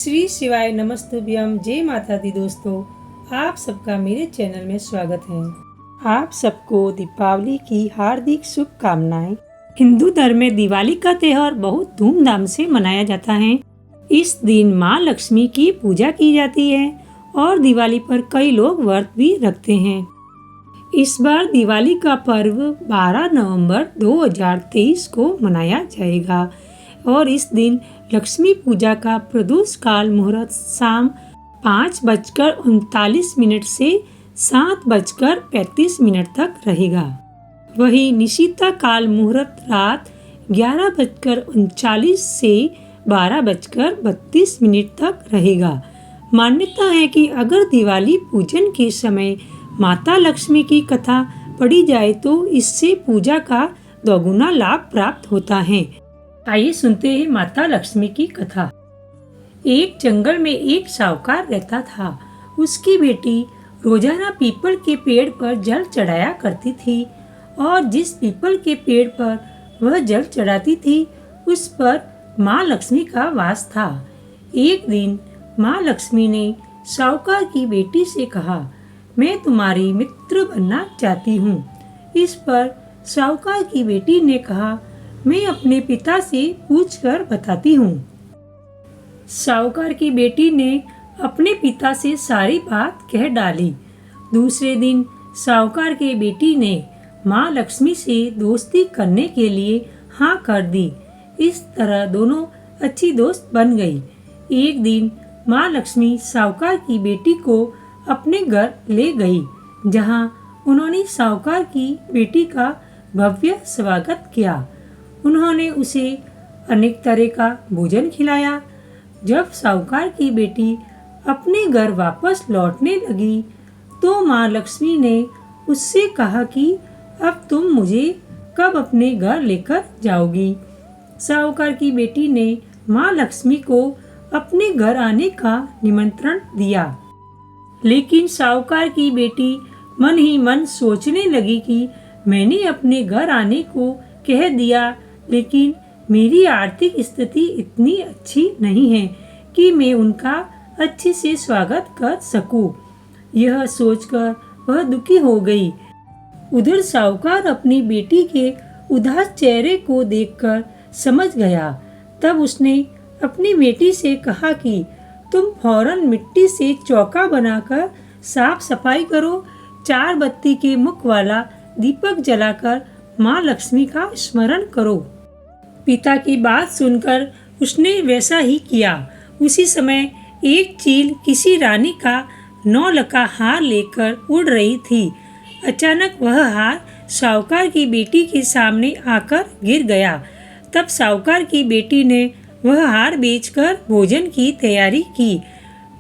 श्री शिवाय नमस्तुभ्यम। जय माता दी। दोस्तों, आप सबका मेरे चैनल में स्वागत है। आप सबको दीपावली की हार्दिक शुभकामनाएं। हिंदू धर्म में दिवाली का त्योहार बहुत धूमधाम से मनाया जाता है। इस दिन माँ लक्ष्मी की पूजा की जाती है और दिवाली पर कई लोग व्रत भी रखते हैं। इस बार दिवाली का पर्व 12 नवंबर 2023 को मनाया जाएगा और इस दिन लक्ष्मी पूजा का प्रदोष काल मुहूर्त शाम 5:39 से 7:35 तक रहेगा। वही निशिता काल मुहूर्त रात 11:39 से 12:32 तक रहेगा। मान्यता है कि अगर दिवाली पूजन के समय माता लक्ष्मी की कथा पढ़ी जाए तो इससे पूजा का दोगुना लाभ प्राप्त होता है। आइए सुनते हैं माता लक्ष्मी की कथा। एक जंगल में एक साहूकार रहता था। उसकी बेटी रोजाना पीपल के पेड़ पर जल चढ़ाया करती थी और जिस पीपल के पेड़ पर वह जल चढ़ाती थी उस पर माँ लक्ष्मी का वास था। एक दिन माँ लक्ष्मी ने साहूकार की बेटी से कहा, मैं तुम्हारी मित्र बनना चाहती हूँ। इस पर साहूकार की बेटी ने कहा, मैं अपने पिता से पूछकर बताती हूँ। साहूकार की बेटी ने अपने पिता से सारी बात कह डाली। दूसरे दिन साहूकार की बेटी ने माँ लक्ष्मी से दोस्ती करने के लिए हाँ कर दी। इस तरह दोनों अच्छी दोस्त बन गई। एक दिन माँ लक्ष्मी साहूकार की बेटी को अपने घर ले गई, जहाँ उन्होंने साहूकार की बेटी का भव्य स्वागत किया। उन्होंने उसे अनेक तरह का भोजन खिलाया। जब साहूकार की बेटी अपने घर वापस लौटने लगी तो माँ लक्ष्मी ने उससे कहा कि अब तुम मुझे कब अपने घर लेकर जाओगी। साहूकार की बेटी ने माँ लक्ष्मी को अपने घर आने का निमंत्रण दिया, लेकिन साहूकार की बेटी मन ही मन सोचने लगी कि मैंने अपने घर आने को कह दिया, लेकिन मेरी आर्थिक स्थिति इतनी अच्छी नहीं है कि मैं उनका अच्छे से स्वागत कर सकूं। यह सोचकर वह दुखी हो गई। उधर साहूकार अपनी बेटी के उदास चेहरे को देखकर समझ गया। तब उसने अपनी बेटी से कहा कि तुम फौरन मिट्टी से चौका बनाकर साफ सफाई करो, 4 बत्ती के मुख वाला दीपक जलाकर माँ लक्ष्मी का स्मरण करो। पिता की बात सुनकर उसने वैसा ही किया। उसी समय एक चील किसी रानी का 9 लका हार लेकर उड़ रही थी। अचानक वह हार साहूकार की बेटी के सामने आकर गिर गया। तब साहूकार की बेटी ने वह हार बेचकर भोजन की तैयारी की।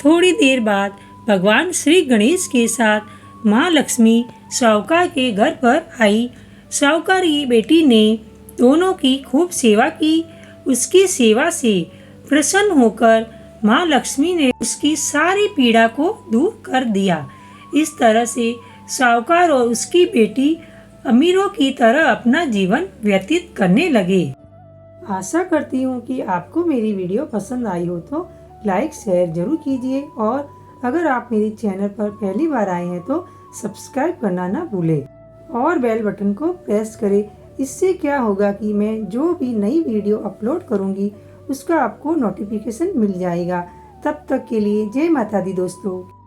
थोड़ी देर बाद भगवान श्री गणेश के साथ माँ लक्ष्मी साहूकार के घर पर आई। साहूकार की बेटी ने दोनों की खूब सेवा की। उसकी सेवा से प्रसन्न होकर माँ लक्ष्मी ने उसकी सारी पीड़ा को दूर कर दिया। इस तरह से साहूकार और उसकी बेटी अमीरों की तरह अपना जीवन व्यतीत करने लगे। आशा करती हूँ कि आपको मेरी वीडियो पसंद आई हो तो लाइक शेयर जरूर कीजिए और अगर आप मेरे चैनल पर पहली बार आए हैं तो सब्सक्राइब करना ना भूलें और बेल बटन को प्रेस करें। इससे क्या होगा कि मैं जो भी नई वीडियो अपलोड करूंगी उसका आपको नोटिफिकेशन मिल जाएगा। तब तक के लिए जय माता दी दोस्तों।